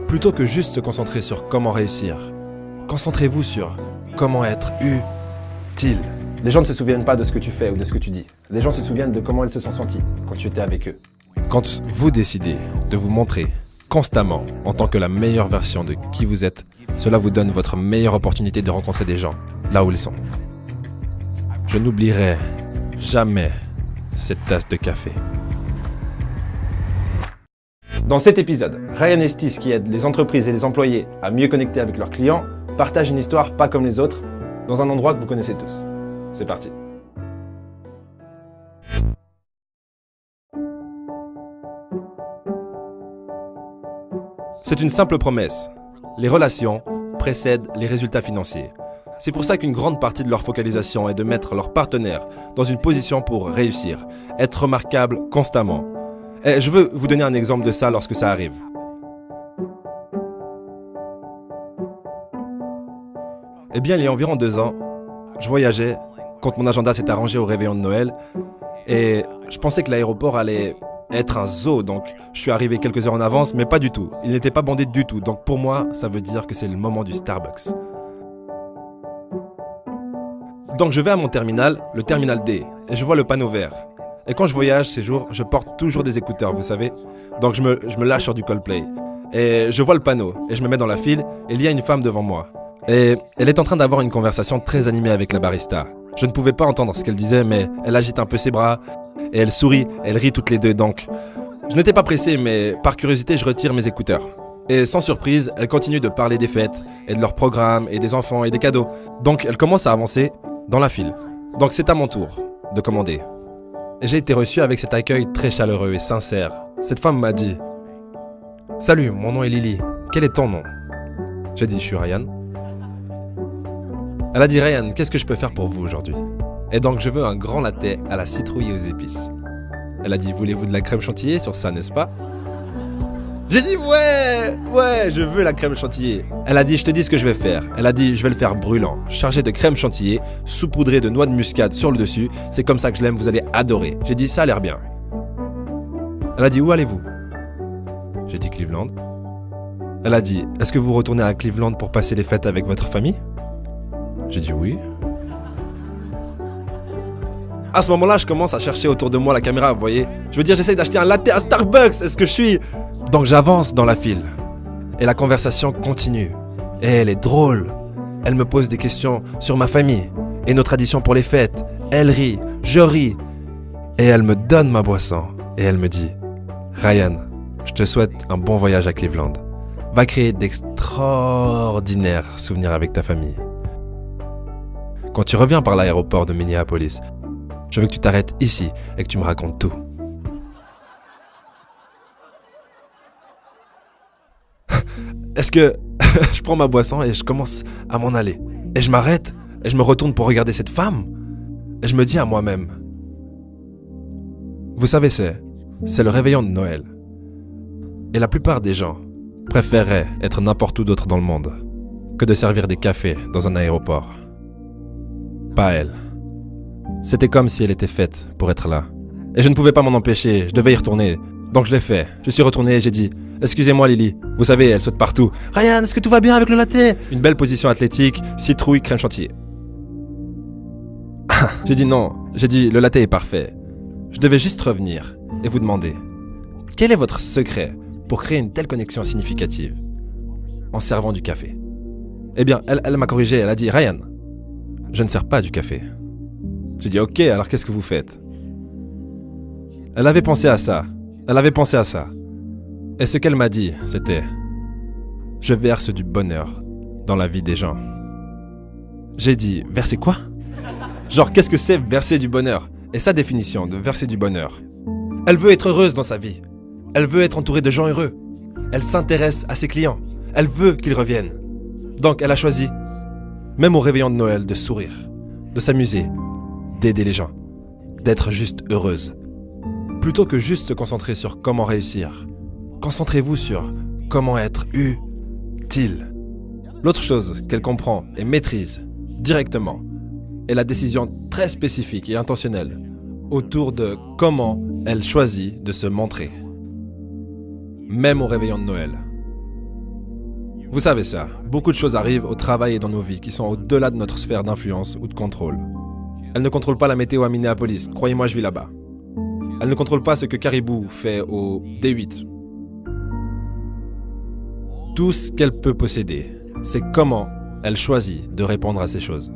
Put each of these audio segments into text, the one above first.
Plutôt que juste se concentrer sur comment réussir, concentrez-vous sur comment être utile. Les gens ne se souviennent pas de ce que tu fais ou de ce que tu dis. Les gens se souviennent de comment ils se sont sentis quand tu étais avec eux. Quand vous décidez de vous montrer constamment en tant que la meilleure version de qui vous êtes, cela vous donne votre meilleure opportunité de rencontrer des gens là où ils sont. Je n'oublierai jamais cette tasse de café. Dans cet épisode, Ryan Estis, qui aide les entreprises et les employés à mieux connecter avec leurs clients, partage une histoire pas comme les autres, dans un endroit que vous connaissez tous. C'est parti. C'est une simple promesse. Les relations précèdent les résultats financiers. C'est pour ça qu'une grande partie de leur focalisation est de mettre leur partenaire dans une position pour réussir, être remarquable constamment. Et je veux vous donner un exemple de ça lorsque ça arrive. Eh bien, il y a environ 2 ans, je voyageais quand mon agenda s'est arrangé au réveillon de Noël et je pensais que l'aéroport allait être un zoo, donc je suis arrivé quelques heures en avance, mais pas du tout. Il n'était pas bondé du tout, donc pour moi, ça veut dire que c'est le moment du Starbucks. Donc je vais à mon terminal, le terminal D, et je vois le panneau vert. Et quand je voyage ces jours, je porte toujours des écouteurs, vous savez. Donc je me lâche sur du Coldplay. Et je vois le panneau, et je me mets dans la file, et il y a une femme devant moi. Et elle est en train d'avoir une conversation très animée avec la barista. Je ne pouvais pas entendre ce qu'elle disait, mais elle agite un peu ses bras, et elle sourit, elle rit toutes les deux, donc... Je n'étais pas pressé, mais par curiosité, je retire mes écouteurs. Et sans surprise, elle continue de parler des fêtes, et de leurs programmes, et des enfants, et des cadeaux. Donc elle commence à avancer dans la file. Donc c'est à mon tour de commander. Et j'ai été reçu avec cet accueil très chaleureux et sincère. Cette femme m'a dit « Salut, mon nom est Lily. Quel est ton nom ?» J'ai dit « Je suis Ryan. » Elle a dit « Ryan, qu'est-ce que je peux faire pour vous aujourd'hui ?» Et donc je veux un grand latte à la citrouille et aux épices. Elle a dit « Voulez-vous de la crème chantilly sur ça, n'est-ce pas ?» J'ai dit ouais, je veux la crème chantilly. Elle a dit, je te dis ce que je vais faire. Elle a dit, je vais le faire brûlant, chargé de crème chantilly, saupoudré de noix de muscade sur le dessus. C'est comme ça que je l'aime, vous allez adorer. J'ai dit, ça a l'air bien. Elle a dit, où allez-vous? J'ai dit, Cleveland. Elle a dit, est-ce que vous retournez à Cleveland pour passer les fêtes avec votre famille? J'ai dit, oui. À ce moment-là, je commence à chercher autour de moi la caméra, vous voyez. Je veux dire, j'essaye d'acheter un latte à Starbucks, est-ce que je suis... Donc j'avance dans la file. Et la conversation continue. Et elle est drôle. Elle me pose des questions sur ma famille et nos traditions pour les fêtes. Elle rit, je ris. Et elle me donne ma boisson. Et elle me dit, Ryan, je te souhaite un bon voyage à Cleveland. Va créer d'extraordinaires souvenirs avec ta famille. Quand tu reviens par l'aéroport de Minneapolis, je veux que tu t'arrêtes ici et que tu me racontes tout. Est-ce que je prends ma boisson et je commence à m'en aller. Et je m'arrête et je me retourne pour regarder cette femme. Et je me dis à moi-même, vous savez, c'est le réveillon de Noël. Et la plupart des gens préféreraient être n'importe où d'autre dans le monde que de servir des cafés dans un aéroport. Pas elle. C'était comme si elle était faite pour être là. Et je ne pouvais pas m'en empêcher, je devais y retourner. Donc je l'ai fait. Je suis retourné et j'ai dit, excusez-moi Lily, vous savez, elle saute partout. Ryan, est-ce que tout va bien avec le latte? Une belle position athlétique, citrouille, crème chantilly. J'ai dit non, j'ai dit le latte est parfait. Je devais juste revenir et vous demander, quel est votre secret pour créer une telle connexion significative en servant du café? Eh bien, elle m'a corrigé, elle a dit, Ryan, je ne sers pas du café. J'ai dit, ok, alors qu'est-ce que vous faites? Elle avait pensé à ça. Et ce qu'elle m'a dit, c'était, je verse du bonheur dans la vie des gens. J'ai dit, verser quoi? Genre, qu'est-ce que c'est verser du bonheur? Et sa définition de verser du bonheur. Elle veut être heureuse dans sa vie. Elle veut être entourée de gens heureux. Elle s'intéresse à ses clients. Elle veut qu'ils reviennent. Donc, elle a choisi, même au réveillon de Noël, de sourire, de s'amuser, d'aider les gens, d'être juste heureuse. Plutôt que juste se concentrer sur comment réussir, concentrez-vous sur comment être utile. L'autre chose qu'elle comprend et maîtrise directement est la décision très spécifique et intentionnelle autour de comment elle choisit de se montrer. Même au réveillon de Noël. Vous savez ça, beaucoup de choses arrivent au travail et dans nos vies qui sont au-delà de notre sphère d'influence ou de contrôle. Elle ne contrôle pas la météo à Minneapolis, croyez-moi je vis là-bas. Elle ne contrôle pas ce que Caribou fait au D8. Tout ce qu'elle peut posséder, c'est comment elle choisit de répondre à ces choses.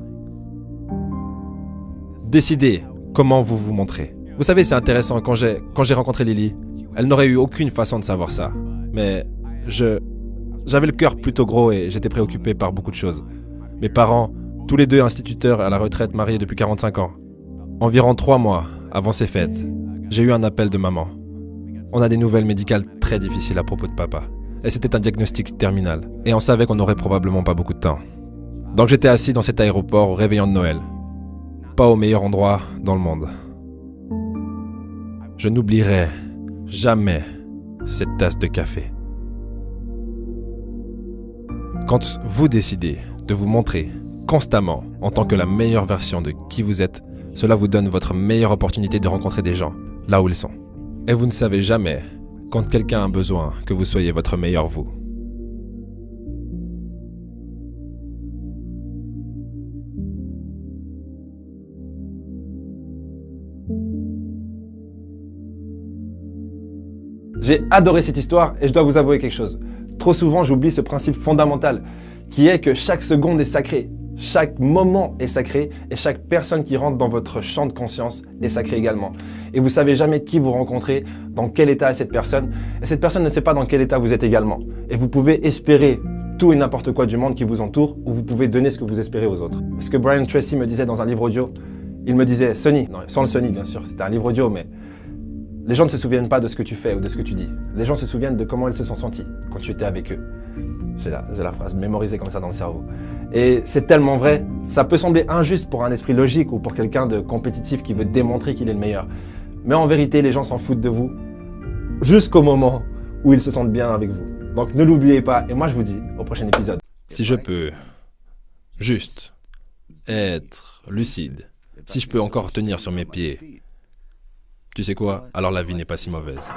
Décidez comment vous vous montrez. Vous savez, c'est intéressant, quand j'ai rencontré Lily, elle n'aurait eu aucune façon de savoir ça. Mais j'avais le cœur plutôt gros et j'étais préoccupé par beaucoup de choses. Mes parents, tous les deux instituteurs à la retraite, mariés depuis 45 ans. Environ 3 mois avant ces fêtes, j'ai eu un appel de maman. On a des nouvelles médicales très difficiles à propos de papa. Et c'était un diagnostic terminal. Et on savait qu'on n'aurait probablement pas beaucoup de temps. Donc j'étais assis dans cet aéroport au réveillon de Noël. Pas au meilleur endroit dans le monde. Je n'oublierai jamais cette tasse de café. Quand vous décidez de vous montrer constamment en tant que la meilleure version de qui vous êtes, cela vous donne votre meilleure opportunité de rencontrer des gens là où ils sont. Et vous ne savez jamais quand quelqu'un a besoin que vous soyez votre meilleur vous. J'ai adoré cette histoire et je dois vous avouer quelque chose. Trop souvent, j'oublie ce principe fondamental qui est que chaque seconde est sacrée. Chaque moment est sacré et chaque personne qui rentre dans votre champ de conscience est sacrée également. Et vous savez jamais qui vous rencontrez, dans quel état est cette personne. Et cette personne ne sait pas dans quel état vous êtes également. Et vous pouvez espérer tout et n'importe quoi du monde qui vous entoure ou vous pouvez donner ce que vous espérez aux autres. Ce que Brian Tracy me disait dans un livre audio, il me disait Sonny, non, sans le Sonny bien sûr, c'était un livre audio, mais les gens ne se souviennent pas de ce que tu fais ou de ce que tu dis. Les gens se souviennent de comment ils se sont sentis quand tu étais avec eux. J'ai la phrase mémorisée comme ça dans le cerveau. Et c'est tellement vrai, ça peut sembler injuste pour un esprit logique ou pour quelqu'un de compétitif qui veut démontrer qu'il est le meilleur. Mais en vérité, les gens s'en foutent de vous jusqu'au moment où ils se sentent bien avec vous. Donc ne l'oubliez pas et moi je vous dis au prochain épisode. Si je peux juste être lucide, si je peux encore tenir sur mes pieds, tu sais quoi? Alors la vie n'est pas si mauvaise.